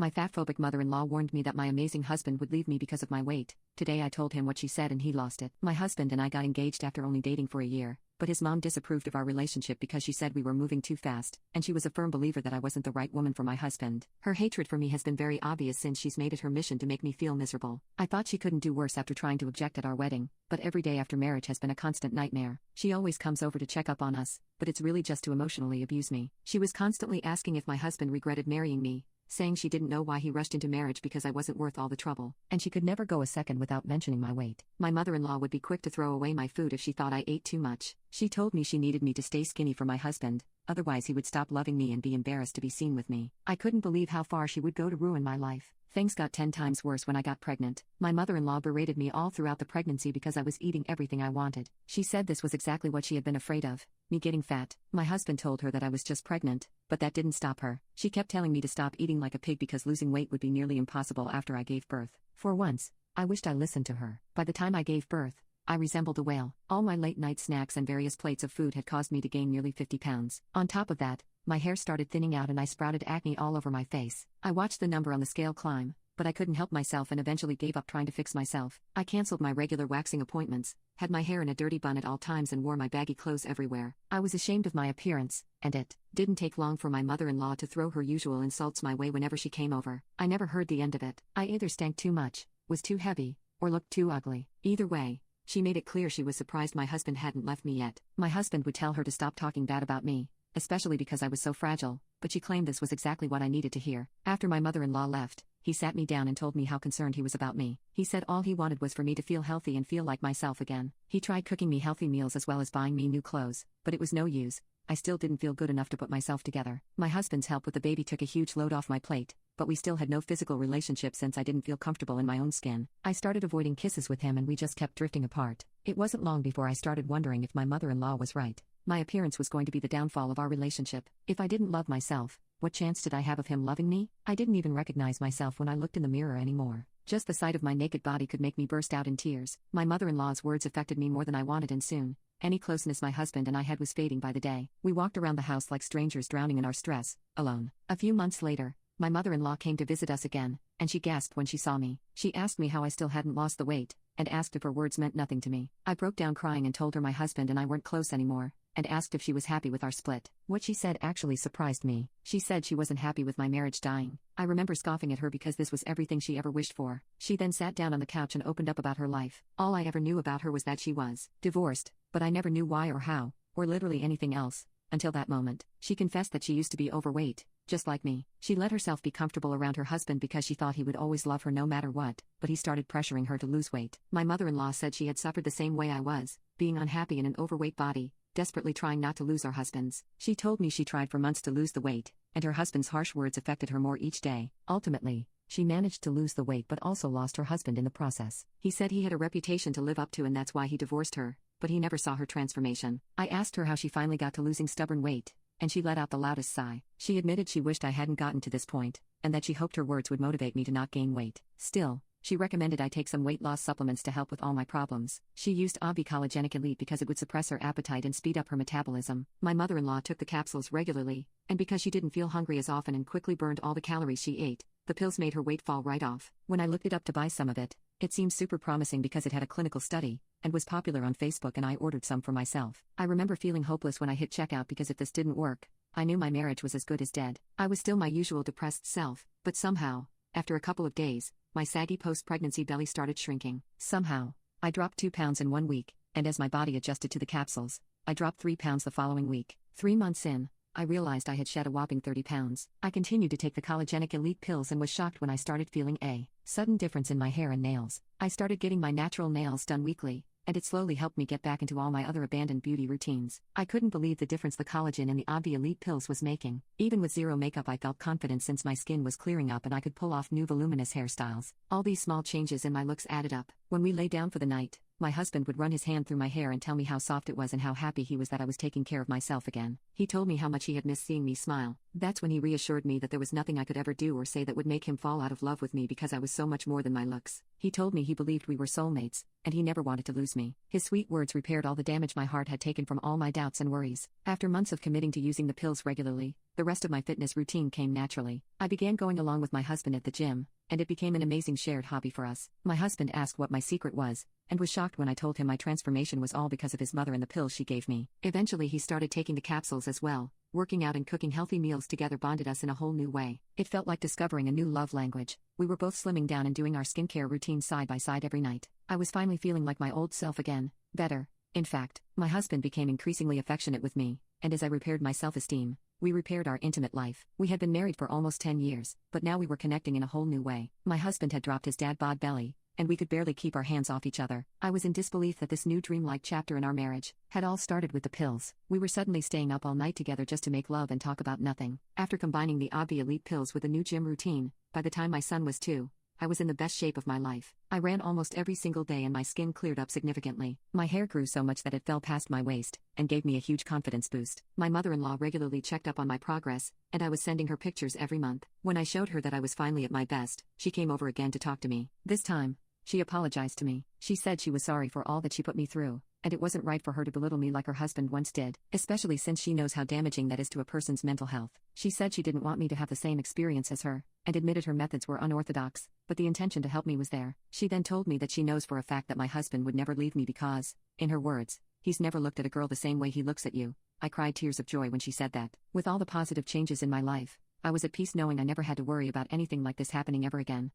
My fatphobic mother-in-law warned me that my amazing husband would leave me because of my weight. Today I told him what she said and he lost it. My husband and I got engaged after only dating for a year, but his mom disapproved of our relationship because she said we were moving too fast, and she was a firm believer that I wasn't the right woman for my husband. Her hatred for me has been very obvious since she's made it her mission to make me feel miserable. I thought she couldn't do worse after trying to object at our wedding, but every day after marriage has been a constant nightmare. She always comes over to check up on us, but it's really just to emotionally abuse me. She was constantly asking if my husband regretted marrying me, saying she didn't know why he rushed into marriage because I wasn't worth all the trouble, and she could never go a second without mentioning my weight. My mother-in-law would be quick to throw away my food if she thought I ate too much. She told me she needed me to stay skinny for my husband, otherwise he would stop loving me and be embarrassed to be seen with me. I couldn't believe how far she would go to ruin my life. Things got 10 times worse when I got pregnant. My mother-in-law berated me all throughout the pregnancy because I was eating everything I wanted. She said this was exactly what she had been afraid of, me getting fat. My husband told her that I was just pregnant, but that didn't stop her. She kept telling me to stop eating like a pig because losing weight would be nearly impossible after I gave birth. For once, I wished I listened to her. By the time I gave birth, I resembled a whale. All my late-night snacks and various plates of food had caused me to gain nearly 50 pounds. On top of that, my hair started thinning out and I sprouted acne all over my face. I watched the number on the scale climb, but I couldn't help myself and eventually gave up trying to fix myself. I canceled my regular waxing appointments, had my hair in a dirty bun at all times and wore my baggy clothes everywhere. I was ashamed of my appearance, and it didn't take long for my mother-in-law to throw her usual insults my way whenever she came over. I never heard the end of it. I either stank too much, was too heavy, or looked too ugly. Either way, she made it clear she was surprised my husband hadn't left me yet. My husband would tell her to stop talking bad about me, especially because I was so fragile, but she claimed this was exactly what I needed to hear. After my mother-in-law left, he sat me down and told me how concerned he was about me. He said all he wanted was for me to feel healthy and feel like myself again. He tried cooking me healthy meals as well as buying me new clothes, but it was no use. I still didn't feel good enough to put myself together. My husband's help with the baby took a huge load off my plate, but we still had no physical relationship since I didn't feel comfortable in my own skin. I started avoiding kisses with him and we just kept drifting apart. It wasn't long before I started wondering if my mother-in-law was right. My appearance was going to be the downfall of our relationship. If I didn't love myself, what chance did I have of him loving me? I didn't even recognize myself when I looked in the mirror anymore. Just the sight of my naked body could make me burst out in tears. My mother-in-law's words affected me more than I wanted, and soon, any closeness my husband and I had was fading by the day. We walked around the house like strangers drowning in our stress, alone. A few months later, my mother-in-law came to visit us again, and she gasped when she saw me. She asked me how I still hadn't lost the weight, and asked if her words meant nothing to me. I broke down crying and told her my husband and I weren't close anymore, and asked if she was happy with our split. What she said actually surprised me. She said she wasn't happy with my marriage dying. I remember scoffing at her because this was everything she ever wished for. She then sat down on the couch and opened up about her life. All I ever knew about her was that she was divorced, but I never knew why or how, or literally anything else, until that moment. She confessed that she used to be overweight, just like me. She let herself be comfortable around her husband because she thought he would always love her no matter what, but he started pressuring her to lose weight. My mother-in-law said she had suffered the same way I was, being unhappy in an overweight body, desperately trying not to lose our husbands. She told me she tried for months to lose the weight, and her husband's harsh words affected her more each day. Ultimately, she managed to lose the weight but also lost her husband in the process. He said he had a reputation to live up to and that's why he divorced her, but he never saw her transformation. I asked her how she finally got to losing stubborn weight, and she let out the loudest sigh. She admitted she wished I hadn't gotten to this point, and that she hoped her words would motivate me to not gain weight. Still, she recommended I take some weight loss supplements to help with all my problems. She used Abi Collagenic Elite because it would suppress her appetite and speed up her metabolism. My mother-in-law took the capsules regularly, and because she didn't feel hungry as often and quickly burned all the calories she ate, the pills made her weight fall right off. When I looked it up to buy some of it, it seemed super promising because it had a clinical study, and was popular on Facebook, and I ordered some for myself. I remember feeling hopeless when I hit checkout because if this didn't work, I knew my marriage was as good as dead. I was still my usual depressed self, but somehow, after a couple of days, my saggy post-pregnancy belly started shrinking. Somehow, I dropped 2 pounds in 1 week, and as my body adjusted to the capsules, I dropped 3 pounds the following week. 3 months in, I realized I had shed a whopping 30 pounds. I continued to take the Collagenic Elite pills and was shocked when I started feeling a sudden difference in my hair and nails. I started getting my natural nails done weekly, and it slowly helped me get back into all my other abandoned beauty routines. I couldn't believe the difference the collagen in the Obvi Elite pills was making. Even with zero makeup, I felt confident since my skin was clearing up and I could pull off new voluminous hairstyles. All these small changes in my looks added up. When we lay down for the night, my husband would run his hand through my hair and tell me how soft it was and how happy he was that I was taking care of myself again. He told me how much he had missed seeing me smile, That's when he reassured me that there was nothing I could ever do or say that would make him fall out of love with me because I was so much more than my looks. He told me he believed we were soulmates, and he never wanted to lose me. His sweet words repaired all the damage my heart had taken from all my doubts and worries. After months of committing to using the pills regularly, the rest of my fitness routine came naturally. I began going along with my husband at the gym, and it became an amazing shared hobby for us. My husband asked what my secret was, and was shocked when I told him my transformation was all because of his mother and the pills she gave me. Eventually he started taking the capsules as well. Working out and cooking healthy meals together bonded us in a whole new way. It felt like discovering a new love language. We were both slimming down and doing our skincare routine side by side every night. I was finally feeling like my old self again, better. In fact, my husband became increasingly affectionate with me, and as I repaired my self-esteem, we repaired our intimate life. We had been married for almost 10 years, but now we were connecting in a whole new way. My husband had dropped his dad bod belly, and we could barely keep our hands off each other. I was in disbelief that this new dreamlike chapter in our marriage had all started with the pills. We were suddenly staying up all night together just to make love and talk about nothing. After combining the Obvi Elite pills with a new gym routine, by the time my son was 2, I was in the best shape of my life. I ran almost every single day and my skin cleared up significantly. My hair grew so much that it fell past my waist, and gave me a huge confidence boost. My mother-in-law regularly checked up on my progress, and I was sending her pictures every month. When I showed her that I was finally at my best, she came over again to talk to me. This time, she apologized to me. She said she was sorry for all that she put me through, and it wasn't right for her to belittle me like her husband once did, especially since she knows how damaging that is to a person's mental health. She said she didn't want me to have the same experience as her, and admitted her methods were unorthodox, but the intention to help me was there. She then told me that she knows for a fact that my husband would never leave me because, in her words, he's never looked at a girl the same way he looks at you. I cried tears of joy when she said that. With all the positive changes in my life, I was at peace knowing I never had to worry about anything like this happening ever again.